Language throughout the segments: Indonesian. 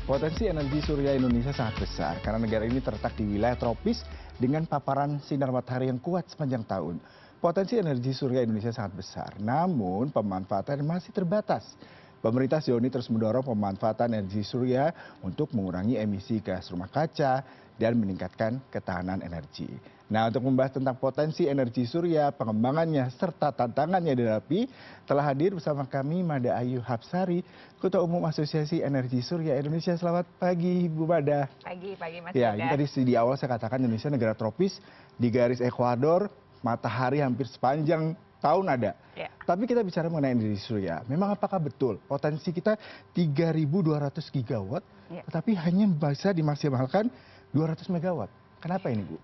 Potensi energi surya Indonesia sangat besar karena negara ini terletak di wilayah tropis dengan paparan sinar matahari yang kuat sepanjang tahun. Potensi energi surya Indonesia sangat besar, namun pemanfaatan masih terbatas. Pemerintah sejauh ini terus mendorong pemanfaatan energi surya untuk mengurangi emisi gas rumah kaca dan meningkatkan ketahanan energi. Nah, untuk membahas tentang potensi energi surya, pengembangannya, serta tantangannya dihadapi, telah hadir bersama kami Mada Ayu Hapsari, Ketua Umum Asosiasi Energi Surya Indonesia. Selamat pagi, Bu Mada. Pagi Mas Ya, Yuda. ini tadi di awal saya katakan Indonesia negara tropis, di garis Ekuador, matahari hampir sepanjang tahun ada. Ya. Tapi kita bicara mengenai energi surya, memang apakah betul potensi kita 3.200 gigawatt, Ya. tetapi hanya bisa dimaksimalkan 200 megawatt. Kenapa ini, Bu?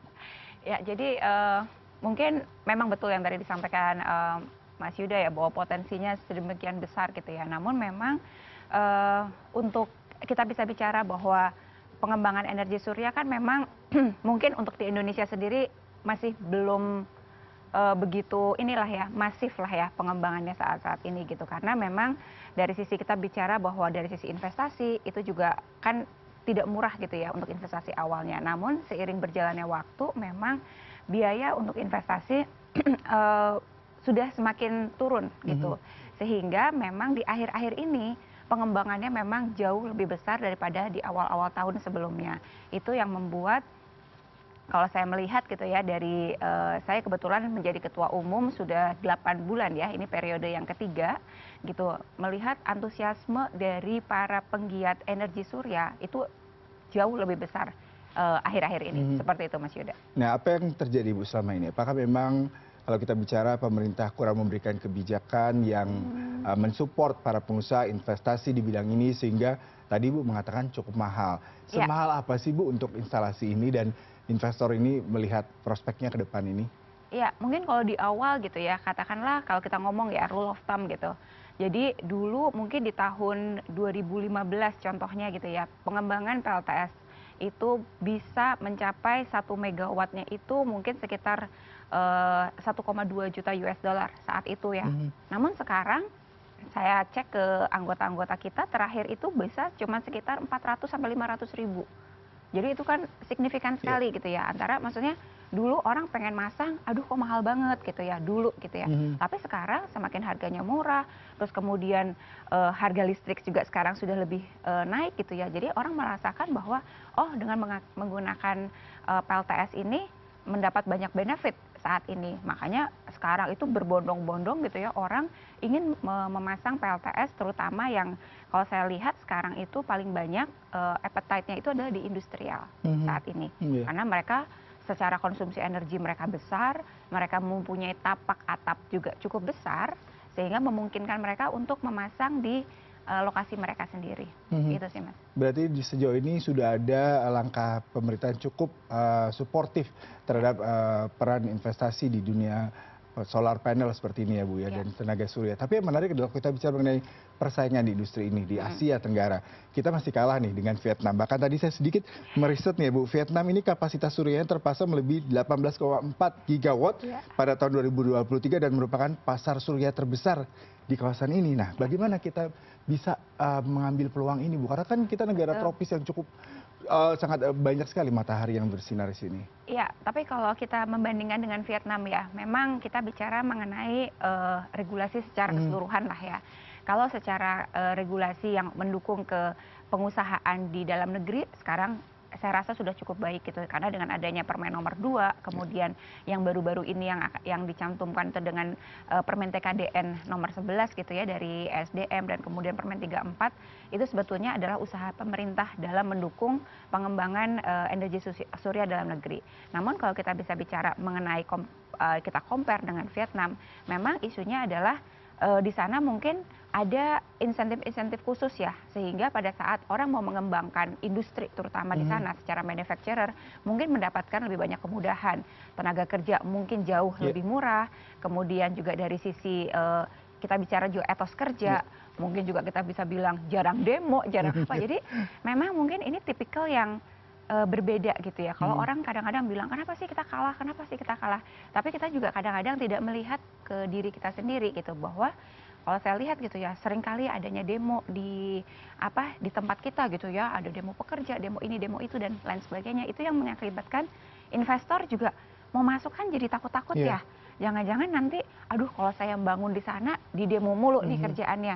Ya, jadi mungkin memang betul yang tadi disampaikan Mas Yuda ya, bahwa potensinya sedemikian besar gitu ya. Namun memang untuk kita bisa bicara bahwa pengembangan energi surya kan memang mungkin untuk di Indonesia sendiri masih belum begitu inilah ya, masif lah ya pengembangannya saat ini gitu. Karena memang dari sisi kita bicara bahwa dari sisi investasi itu juga kan tidak murah gitu ya untuk investasi awalnya. Namun seiring berjalannya waktu memang biaya untuk investasi sudah semakin turun gitu. Sehingga memang di akhir-akhir ini pengembangannya memang jauh lebih besar daripada di awal-awal tahun sebelumnya. Itu yang membuat kalau saya melihat gitu ya dari saya kebetulan menjadi ketua umum sudah 8 bulan ya, ini periode yang ketiga gitu, melihat antusiasme dari para penggiat energi surya itu jauh lebih besar akhir-akhir ini. Seperti itu Mas Yuda. Nah, apa yang terjadi, Bu, selama ini? Apakah memang kalau kita bicara pemerintah kurang memberikan kebijakan yang mensupport para pengusaha investasi di bidang ini sehingga tadi Bu mengatakan cukup mahal. Ya. Semahal apa sih Bu untuk instalasi ini dan investor ini melihat prospeknya ke depan ini? Ya, mungkin kalau di awal gitu ya, katakanlah kalau kita ngomong ya rule of thumb gitu. Jadi dulu mungkin di tahun 2015 contohnya gitu ya, pengembangan PLTS itu bisa mencapai 1 megawattnya itu mungkin sekitar 1,2 juta US dollar saat itu ya. Namun sekarang saya cek ke anggota-anggota kita terakhir itu bisa cuma sekitar 400 sampai 500 ribu. Jadi itu kan signifikan sekali gitu ya, antara maksudnya dulu orang pengen masang, aduh kok mahal banget gitu ya, dulu gitu ya. Tapi sekarang semakin harganya murah, terus kemudian harga listrik juga sekarang sudah lebih naik gitu ya. Jadi orang merasakan bahwa oh dengan menggunakan PLTS ini mendapat banyak benefit saat ini. Makanya sekarang itu berbondong-bondong gitu ya orang ingin memasang PLTS, terutama yang kalau saya lihat sekarang itu paling banyak appetite-nya itu adalah di industrial saat ini. Karena mereka secara konsumsi energi mereka besar, mereka mempunyai tapak atap juga cukup besar, sehingga memungkinkan mereka untuk memasang di lokasi mereka sendiri. Itu sih Mas. Berarti di sejauh ini sudah ada langkah pemerintahan cukup suportif terhadap peran investasi di dunia solar panel seperti ini ya Bu ya, dan tenaga surya. Tapi yang menarik adalah kita bicara mengenai persaingan di industri ini di Asia Tenggara. Kita masih kalah nih dengan Vietnam. Bahkan tadi saya sedikit meriset nih ya Bu, Vietnam ini kapasitas suryanya terpasang melebihi 18,4 gigawatt pada tahun 2023 dan merupakan pasar surya terbesar di kawasan ini. Nah, bagaimana kita bisa mengambil peluang ini Bu? Karena kan kita negara tropis yang cukup sangat banyak sekali matahari yang bersinar di sini. Iya, tapi kalau kita membandingkan dengan Vietnam ya, memang kita bicara mengenai regulasi secara keseluruhan lah ya. Kalau secara regulasi yang mendukung ke pengusahaan di dalam negeri, sekarang saya rasa sudah cukup baik gitu, karena dengan adanya Permen nomor 2, kemudian yang baru-baru ini yang dicantumkan itu dengan Permen TKDN nomor 11 gitu ya dari SDM, dan kemudian Permen 34 itu sebetulnya adalah usaha pemerintah dalam mendukung pengembangan energi surya dalam negeri. Namun kalau kita bisa bicara mengenai kita compare dengan Vietnam, memang isunya adalah di sana mungkin ada insentif-insentif khusus ya, sehingga pada saat orang mau mengembangkan industri terutama di sana secara manufacturer mungkin mendapatkan lebih banyak kemudahan, tenaga kerja mungkin jauh lebih murah, kemudian juga dari sisi kita bicara juga etos kerja, mungkin juga kita bisa bilang jarang demo, jarang apa. Jadi memang mungkin ini tipikal yang berbeda gitu ya. Kalau orang kadang-kadang bilang kenapa sih kita kalah, kenapa sih kita kalah, tapi kita juga kadang-kadang tidak melihat ke diri kita sendiri gitu, bahwa kalau saya lihat gitu ya, seringkali adanya demo di di tempat kita gitu ya, ada demo pekerja, demo ini, demo itu dan lain sebagainya. Itu yang mengakibatkan investor juga mau masuk kan jadi takut-takut Iya. ya. Jangan-jangan nanti, aduh kalau saya bangun di sana di demo mulu nih Mhm. kerjaannya,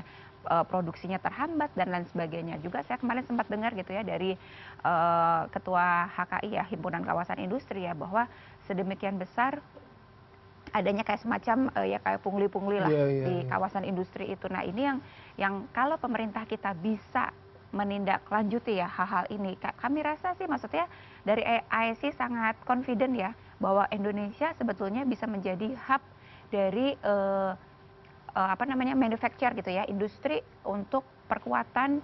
produksinya terhambat dan lain sebagainya. Juga saya kemarin sempat dengar gitu ya dari Ketua HKI ya, Himpunan Kawasan Industri ya, bahwa sedemikian besar adanya kayak semacam ya kayak pungli-pungli lah Iya iya di iya. kawasan industri itu. Nah ini yang kalau pemerintah kita bisa menindaklanjuti ya hal-hal ini, kami rasa sih maksudnya dari ASI sangat confident ya bahwa Indonesia sebetulnya bisa menjadi hub dari manufacture gitu ya, industri untuk perkuatan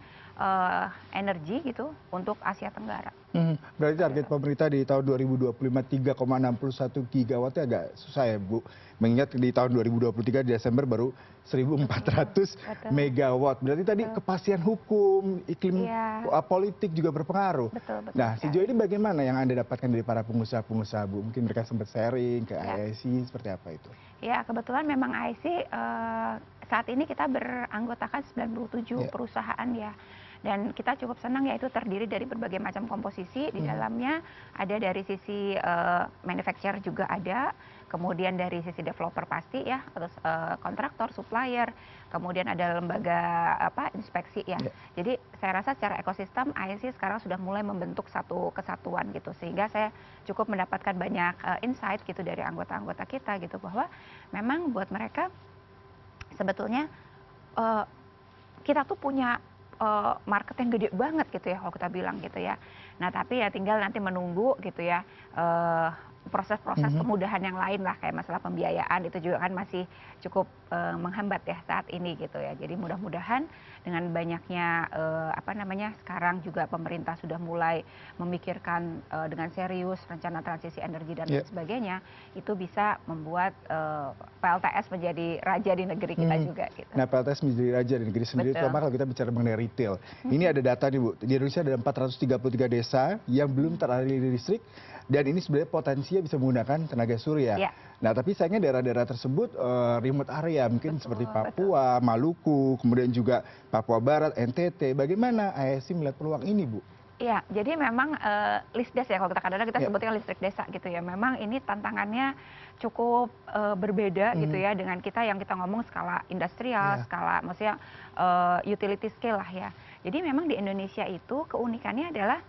energi gitu untuk Asia Tenggara. Berarti Seperti target itu. pemerintah di tahun 2025 3,61 gigawatt agak susah ya Bu. Mengingat di tahun 2023 di Desember baru Betul, 1.400 betul, megawatt. Berarti tadi betul. kepastian hukum, iklim Iya, politik juga berpengaruh. betul, betul Nah, sejauh sekali. ini bagaimana yang Anda dapatkan dari para pengusaha-pengusaha Bu? Mungkin mereka sempat sharing ke Ya. AIC seperti apa itu? Ya, kebetulan memang IC saat ini kita beranggotakan 97 Ya. perusahaan ya. Dan kita cukup senang ya itu terdiri dari berbagai macam komposisi. Di Mhm. dalamnya ada dari sisi manufacturer juga ada, kemudian dari sisi developer pasti ya, terus kontraktor, supplier, kemudian ada lembaga inspeksi ya. Ya. Jadi saya rasa secara ekosistem IC sekarang sudah mulai membentuk satu kesatuan gitu. Sehingga saya cukup mendapatkan banyak insight gitu dari anggota-anggota kita gitu bahwa memang buat mereka sebetulnya eh, kita tuh punya market yang gede banget gitu ya kalau kita bilang gitu ya. Nah tapi ya tinggal nanti menunggu gitu ya proses-proses Mhm. kemudahan yang lain lah kayak masalah pembiayaan itu juga kan masih cukup menghambat ya saat ini gitu ya. Jadi mudah-mudahan dengan banyaknya sekarang juga pemerintah sudah mulai memikirkan dengan serius rencana transisi energi dan Ya. lain sebagainya, itu bisa membuat PLTS menjadi raja di negeri kita Mhm. juga gitu. Nah, PLTS menjadi raja di negeri sendiri, Betul. terutama kalau kita bicara mengenai retail. Ini ada data nih Bu, di Indonesia ada 433 desa yang belum teraliri listrik, dan ini sebenarnya potensinya bisa menggunakan tenaga surya. Ya, Nah, tapi sayangnya daerah-daerah tersebut remote area, mungkin betul, seperti betul. Papua, Maluku, kemudian juga Papua Barat, NTT. Bagaimana ASI melihat peluang ini Bu? Iya, jadi memang Lisdes ya kalau kita kadang-kadang kita Ya. sebutnya listrik desa gitu ya. Memang ini tantangannya cukup berbeda gitu Mhm. ya dengan kita yang kita ngomong skala industrial, Ya. skala maksudnya utility scale lah ya. Jadi memang di Indonesia itu keunikannya adalah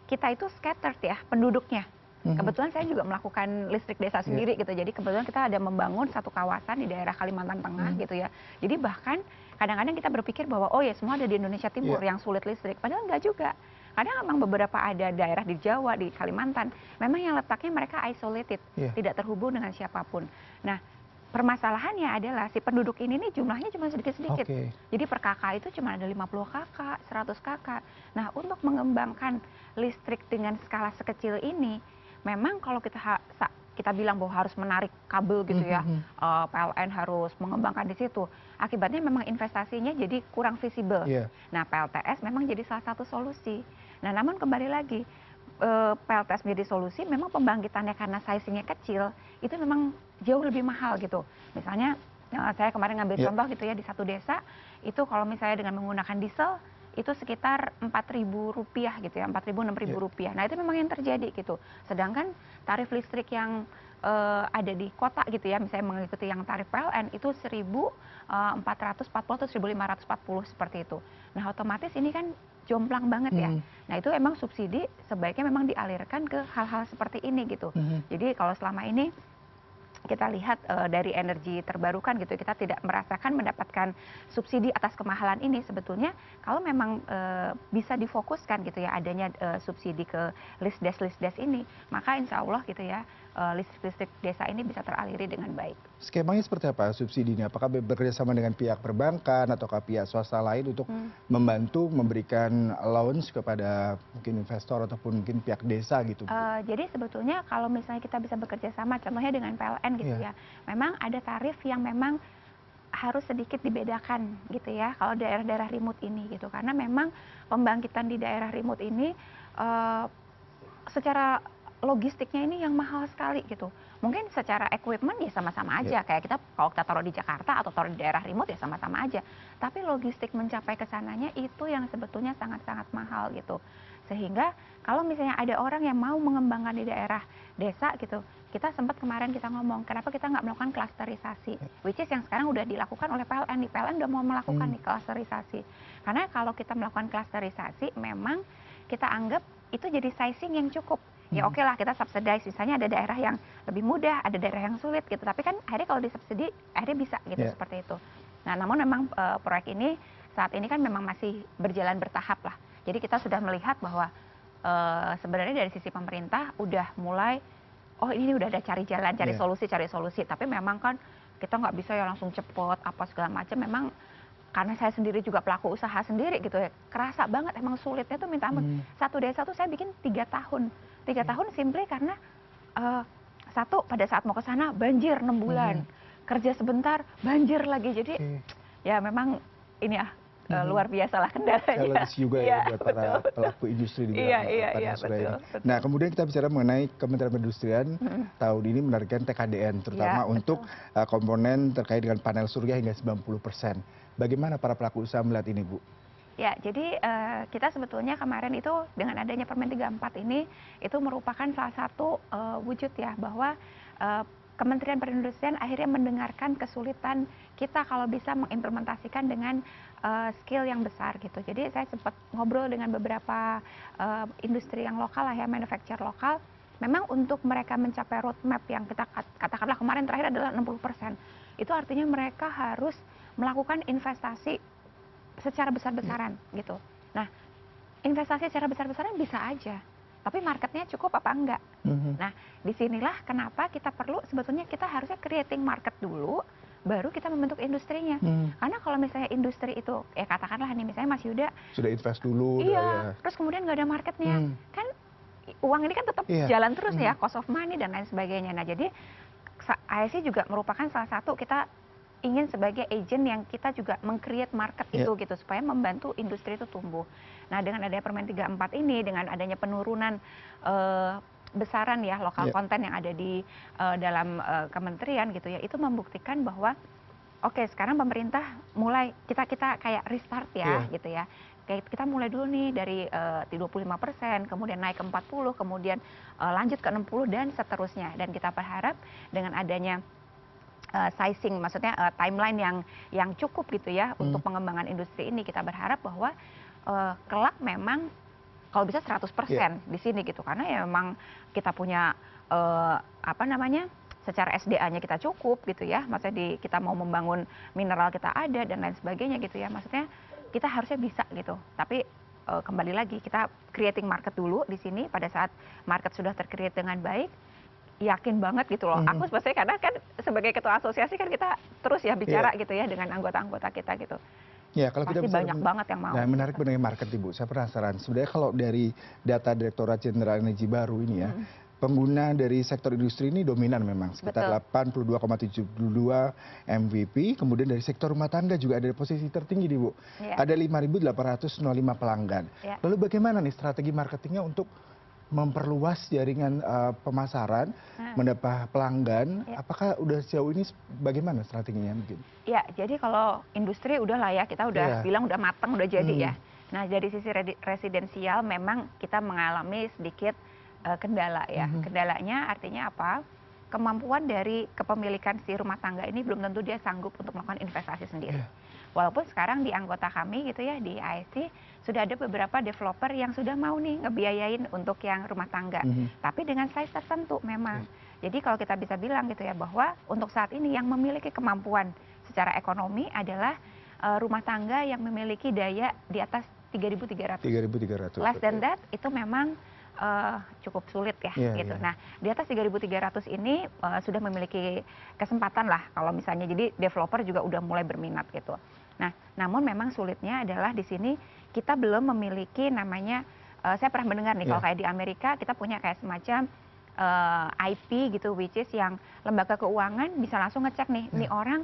kita itu scattered ya penduduknya. Mhm. Kebetulan saya juga melakukan listrik desa Ya. sendiri gitu. Jadi kebetulan kita ada membangun satu kawasan di daerah Kalimantan Tengah Mhm. gitu ya. Jadi bahkan kadang-kadang kita berpikir bahwa oh ya semua ada di Indonesia Timur Ya. yang sulit listrik. Padahal enggak juga. Kadang memang beberapa ada daerah di Jawa, di Kalimantan, memang yang letaknya mereka isolated, Ya. tidak terhubung dengan siapapun. Nah, permasalahannya adalah si penduduk ini nih jumlahnya cuma sedikit-sedikit. Oke. Jadi per kakak itu cuma ada 50 kakak, 100 kakak. Nah, untuk mengembangkan listrik dengan skala sekecil ini, memang kalau kita bilang bahwa harus menarik kabel gitu ya, Mhm. PLN harus mengembangkan di situ. Akibatnya memang investasinya jadi kurang visible. Ya. Nah, PLTS memang jadi salah satu solusi. Nah, namun kembali lagi, PLTS menjadi solusi, memang pembangkitannya karena size-nya kecil, itu memang jauh lebih mahal gitu. Misalnya, saya kemarin ngambil Ya. contoh gitu ya, di satu desa, itu kalau misalnya dengan menggunakan diesel, itu sekitar Rp4.000 gitu ya, 4.000 Ya. Rp6.000. Nah, itu memang yang terjadi gitu. Sedangkan tarif listrik yang ada di kota gitu ya, misalnya mengikuti yang tarif PLN itu 1.440 atau 1.540 seperti itu. Nah, otomatis ini kan jomplang banget ya. Mhm. Nah, itu emang subsidi sebaiknya memang dialirkan ke hal-hal seperti ini gitu. Mhm. Jadi kalau selama ini kita lihat dari energi terbarukan gitu, kita tidak merasakan mendapatkan subsidi atas kemahalan ini. Sebetulnya kalau memang bisa difokuskan gitu ya adanya subsidi ke listdes ini, maka insya Allah gitu ya listrik-listrik desa ini bisa teraliri dengan baik. Skemanya seperti apa subsidinya? Apakah bekerjasama dengan pihak perbankan ataukah pihak swasta lain untuk Hmm. membantu memberikan allowance kepada mungkin investor ataupun mungkin pihak desa gitu, Bu? Jadi sebetulnya kalau misalnya kita bisa bekerja sama, contohnya dengan PLN gitu Iya. ya, memang ada tarif yang memang harus sedikit dibedakan gitu ya, kalau daerah-daerah remote ini gitu, karena memang pembangkitan di daerah remote ini eh, secara logistiknya ini yang mahal sekali gitu. mungkin secara equipment ya sama-sama aja. Kayak kita kalau kita taruh di Jakarta atau taruh di daerah remote ya sama-sama aja. Tapi logistik mencapai ke sananya itu yang sebetulnya sangat-sangat mahal gitu. Sehingga kalau misalnya ada orang yang mau mengembangkan di daerah desa gitu, kita sempat kemarin kita ngomong, kenapa kita nggak melakukan klasterisasi, which is yang sekarang udah dilakukan oleh PLN. Di PLN udah mau melakukan nih klasterisasi. Karena kalau kita melakukan klasterisasi, memang kita anggap itu jadi sizing yang cukup. Ya oke lah kita subsidize, misalnya ada daerah yang lebih mudah, ada daerah yang sulit gitu. Tapi kan akhirnya kalau disubsidi, akhirnya bisa gitu seperti itu. Nah namun memang proyek ini saat ini kan memang masih berjalan bertahap lah. Jadi kita sudah melihat bahwa sebenarnya dari sisi pemerintah udah mulai, oh ini udah ada cari jalan, cari solusi. Tapi memang kan kita nggak bisa ya langsung cepet apa segala macam. Memang karena saya sendiri juga pelaku usaha sendiri gitu ya, kerasa banget emang sulitnya tuh minta ampun. Satu desa tuh saya bikin 3 tahun. 3 tahun simply karena satu pada saat mau ke sana banjir 6 bulan. Kerja sebentar banjir lagi. Jadi ya memang ini ya luar biasa lah kendalanya. Challenge juga ya buat para pelaku industri di bidang panel surya ini. Nah kemudian kita bicara mengenai Kementerian Perindustrian tahun ini menargetkan TKDN terutama untuk komponen terkait dengan panel surya hingga 90%. Bagaimana para pelaku usaha melihat ini, Bu? Ya, jadi kita sebetulnya kemarin itu dengan adanya Permen 34 ini itu merupakan salah satu wujud ya bahwa Kementerian Perindustrian akhirnya mendengarkan kesulitan kita kalau bisa mengimplementasikan dengan skill yang besar gitu. Jadi saya sempat ngobrol dengan beberapa industri yang lokal lah ya, manufacturer lokal. Memang untuk mereka mencapai roadmap yang kita katakanlah kemarin terakhir adalah 60%. Itu artinya mereka harus melakukan investasi secara besar-besaran gitu. Nah, investasi secara besar-besaran bisa aja, tapi marketnya cukup apa enggak? Nah, disinilah kenapa kita perlu sebetulnya kita harusnya creating market dulu, baru kita membentuk industrinya. Karena kalau misalnya industri itu, ya katakanlah nih misalnya Mas Yuda sudah invest dulu, terus kemudian nggak ada marketnya, kan uang ini kan tetap jalan terus ya, cost of money dan lain sebagainya. Nah, jadi ISC juga merupakan salah satu kita ingin sebagai agent yang kita juga meng-create market itu gitu supaya membantu industri itu tumbuh. Nah, dengan adanya Permen 34 ini, dengan adanya penurunan besaran ya lokal konten yang ada di dalam kementerian gitu ya, itu membuktikan bahwa oke, sekarang pemerintah mulai kita kayak restart ya gitu ya. Kayak kita mulai dulu nih dari 25%, kemudian naik ke 40, kemudian lanjut ke 60 dan seterusnya. Dan kita berharap dengan adanya sizing, maksudnya timeline yang cukup gitu ya untuk pengembangan industri ini, kita berharap bahwa kelak memang kalau bisa 100% di sini gitu, karena ya memang kita punya apa namanya secara SDA-nya kita cukup gitu ya, maksudnya kita mau membangun mineral kita ada dan lain sebagainya gitu ya, maksudnya kita harusnya bisa gitu, tapi kembali lagi kita creating market dulu di sini. Pada saat market sudah tercreate dengan baik, yakin banget gitu loh. Aku sebenarnya karena kan sebagai ketua asosiasi kan kita terus ya bicara gitu ya dengan anggota-anggota kita gitu. Ya, kalau pasti kita banyak banget yang mau. Nah, menarik mengenai market Ibu. Saya penasaran. Sebenarnya kalau dari data Direktorat Jenderal Energi baru ini ya, pengguna dari sektor industri ini dominan memang sekitar 82,72 MVP. Kemudian dari sektor rumah tangga juga ada posisi tertinggi nih Bu. Ada 5.805 pelanggan. Lalu bagaimana nih strategi marketingnya untuk memperluas jaringan pemasaran, mendapat pelanggan, apakah udah sejauh ini bagaimana strateginya mungkin? Ya, jadi kalau industri udah lah ya, kita udah bilang udah matang, udah jadi ya. Nah, dari sisi residensial memang kita mengalami sedikit kendala ya. Kendalanya artinya apa? Kemampuan dari kepemilikan si rumah tangga ini belum tentu dia sanggup untuk melakukan investasi sendiri. Walaupun sekarang di anggota kami gitu ya, di ISC sudah ada beberapa developer yang sudah mau nih ngebiayain untuk yang rumah tangga. Tapi dengan size tertentu memang. Jadi kalau kita bisa bilang gitu ya bahwa untuk saat ini yang memiliki kemampuan secara ekonomi adalah rumah tangga yang memiliki daya di atas 3.300. 3.300. Less than that itu memang cukup sulit ya gitu. Nah, di atas 3.300 ini sudah memiliki kesempatan lah kalau misalnya, jadi developer juga udah mulai berminat gitu. Nah, namun memang sulitnya adalah di sini kita belum memiliki namanya, saya pernah mendengar nih kalau kayak di Amerika kita punya kayak semacam IP gitu, which is yang lembaga keuangan bisa langsung ngecek nih, nih orang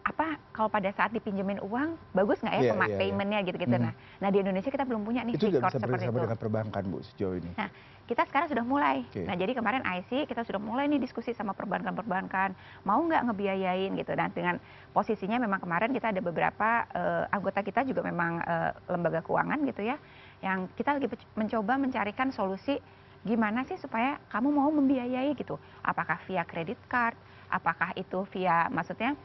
apa kalau pada saat dipinjemin uang bagus nggak ya Iya, iya, iya. paymentnya gitu-gitu. Nah di Indonesia kita belum punya nih Itu udah record bisa seperti bekerjasama itu. dengan perbankan, Bu, sejauh ini? Nah, kita sekarang sudah mulai. Oke. Nah, jadi kemarin IC kita sudah mulai nih diskusi sama perbankan-perbankan, mau nggak ngebiayain gitu. Dan dengan posisinya memang kemarin kita ada beberapa anggota kita juga memang lembaga keuangan gitu ya, yang kita lagi mencoba mencarikan solusi gimana sih supaya kamu mau membiayai gitu. Apakah via credit card, apakah itu via maksudnya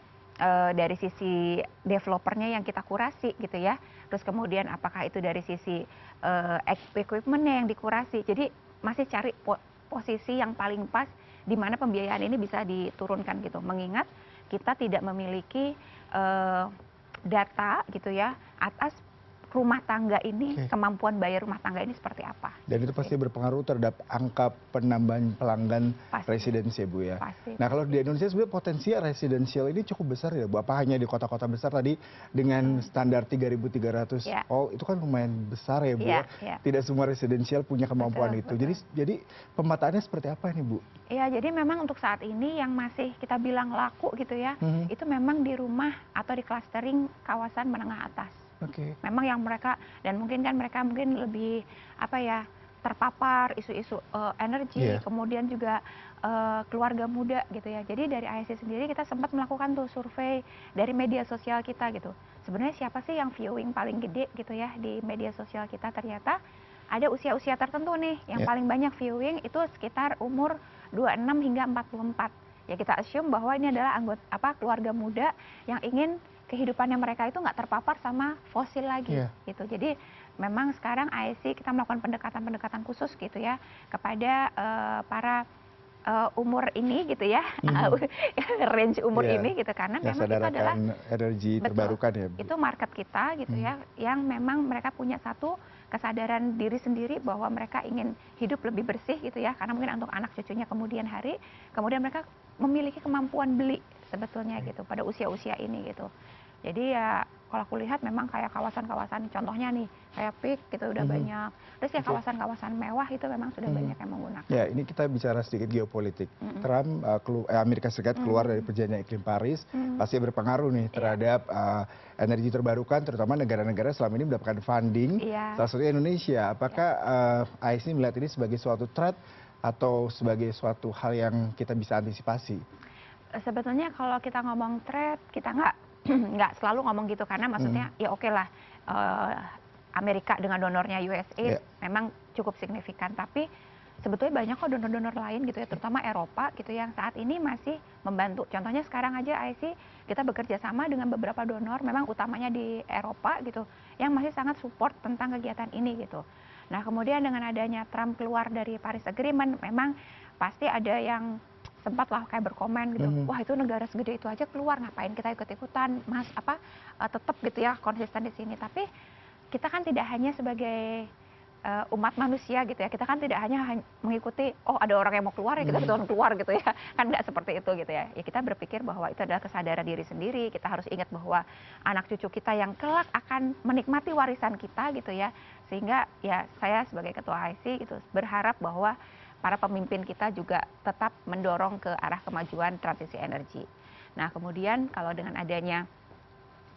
dari sisi developernya yang kita kurasi gitu ya. Terus kemudian apakah itu dari sisi equipmentnya yang dikurasi. Jadi masih cari posisi yang paling pas di mana pembiayaan ini bisa diturunkan gitu. Mengingat kita tidak memiliki data gitu ya atas rumah tangga ini, kemampuan bayar rumah tangga ini seperti apa. Dan itu pasti berpengaruh terhadap angka penambahan pelanggan residensi ya, Bu ya. Pasti. Nah kalau di Indonesia sebenarnya potensi residensial ini cukup besar ya, Bu. Apa hanya di kota-kota besar tadi dengan standar 3.300 volt itu kan lumayan besar ya, Bu ya. Tidak semua residensial punya kemampuan itu. Jadi pemetaannya seperti apa ini, Bu? Iya, jadi memang untuk saat ini yang masih kita bilang laku gitu ya, itu memang di rumah atau di clustering kawasan menengah atas. Memang yang mereka, dan mungkin kan mereka mungkin lebih apa ya, terpapar isu-isu energi, kemudian juga keluarga muda gitu ya. Jadi dari ISC sendiri kita sempat melakukan tuh survei dari media sosial kita gitu. Sebenarnya siapa sih yang viewing paling gede gitu ya di media sosial kita? Ternyata ada usia-usia tertentu nih yang paling banyak viewing itu sekitar umur 26 hingga 44. Ya kita assume bahwa ini adalah anggota keluarga muda yang ingin kehidupannya mereka itu nggak terpapar sama fosil lagi gitu. Jadi memang sekarang ISC kita melakukan pendekatan-pendekatan khusus gitu ya kepada para umur ini gitu ya, range umur ini gitu, karena memang itu adalah energi terbarukan ya, Bu. Itu market kita gitu ya, yang memang mereka punya satu kesadaran diri sendiri bahwa mereka ingin hidup lebih bersih gitu ya, karena mungkin untuk anak cucunya kemudian hari, kemudian mereka memiliki kemampuan beli sebetulnya gitu pada usia-usia ini gitu. Jadi ya kalau aku lihat memang kayak kawasan-kawasan contohnya nih kayak PIK gitu udah banyak. Terus ya kawasan-kawasan mewah itu memang sudah banyak yang menggunakan. Ya ini kita bicara sedikit geopolitik. Trump, Amerika Serikat keluar dari perjanjian iklim Paris pasti berpengaruh nih terhadap energi terbarukan, terutama negara-negara selama ini mendapatkan funding. Salah satunya Indonesia. Apakah ISC melihat ini sebagai suatu threat atau sebagai suatu hal yang kita bisa antisipasi? Sebetulnya kalau kita ngomong threat, kita nggak selalu ngomong gitu, karena maksudnya ya oke lah Amerika dengan donornya USA memang cukup signifikan, tapi sebetulnya banyak kok donor-donor lain gitu ya, terutama Eropa gitu yang saat ini masih membantu. Contohnya sekarang aja IC kita bekerja sama dengan beberapa donor, memang utamanya di Eropa gitu, yang masih sangat support tentang kegiatan ini gitu. Nah kemudian dengan adanya Trump keluar dari Paris Agreement, memang pasti ada yang sempat lah kayak berkomen gitu, wah itu negara segede itu aja keluar, ngapain kita ikut-ikutan, mas tetap gitu ya konsisten di sini. Tapi kita kan tidak hanya sebagai umat manusia gitu ya, kita kan tidak hanya mengikuti ada orang yang mau keluar ya kita betul keluar gitu ya, kan nggak seperti itu gitu ya. Ya kita berpikir bahwa itu adalah kesadaran diri sendiri, kita harus ingat bahwa anak cucu kita yang kelak akan menikmati warisan kita gitu ya, sehingga ya saya sebagai ketua IC gitu berharap bahwa para pemimpin kita juga tetap mendorong ke arah kemajuan transisi energi. Nah kemudian kalau dengan adanya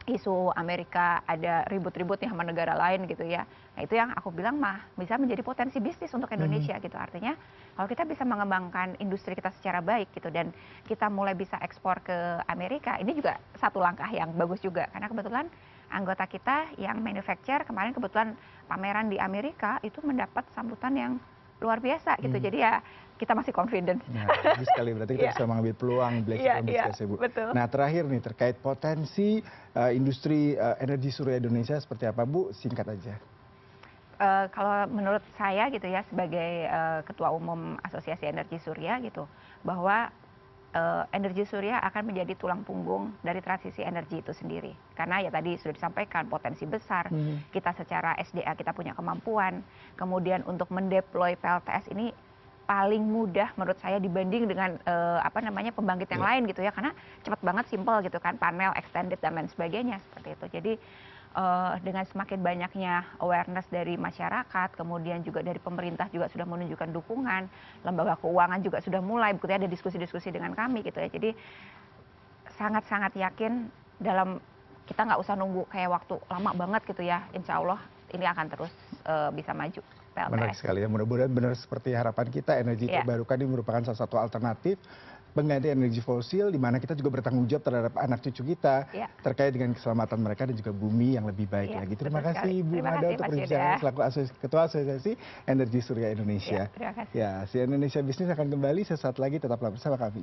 isu Amerika ada ribut-ribut nih sama negara lain gitu ya, nah itu yang aku bilang bisa menjadi potensi bisnis untuk Indonesia gitu. Artinya kalau kita bisa mengembangkan industri kita secara baik gitu dan kita mulai bisa ekspor ke Amerika, ini juga satu langkah yang bagus juga, karena kebetulan anggota kita yang manufacture kemarin kebetulan pameran di Amerika itu mendapat sambutan yang luar biasa gitu. Jadi ya kita masih confident. Nah, bagus sekali, berarti kita bisa mengambil peluang Bu. Betul. Nah terakhir nih terkait potensi industri energi surya Indonesia seperti apa, Bu? Singkat aja. Kalau menurut saya gitu ya sebagai ketua umum Asosiasi Energi Surya gitu, bahwa energi surya akan menjadi tulang punggung dari transisi energi itu sendiri. Karena ya tadi sudah disampaikan potensi besar, kita secara SDA kita punya kemampuan, kemudian untuk mendeploy PLTS ini paling mudah menurut saya dibanding dengan pembangkit yang lain gitu ya, karena cepat banget, simple gitu kan, panel extended dan lain sebagainya seperti itu. Jadi dengan semakin banyaknya awareness dari masyarakat, kemudian juga dari pemerintah juga sudah menunjukkan dukungan, lembaga keuangan juga sudah mulai, begitu ya, ada diskusi-diskusi dengan kami gitu ya. Jadi sangat-sangat yakin dalam kita nggak usah nunggu kayak waktu lama banget gitu ya. Insya Allah ini akan terus bisa maju Menarik PLTS. sekali ya, mudah-mudahan benar seperti harapan kita, energi Iya, terbarukan ini merupakan salah satu alternatif pengganti energi fosil, di mana kita juga bertanggung jawab terhadap anak cucu kita iya, terkait dengan keselamatan mereka dan juga bumi yang lebih baik iya, lagi. betul Terima kasih sekali. Ibu Terima Mada kasih untuk Mas perbincangannya Yuda. selaku Ketua Asosiasi Energi Surya Iya, Indonesia. terima kasih. Ya, si Indonesia Bisnis akan kembali sesaat lagi, tetaplah bersama kami.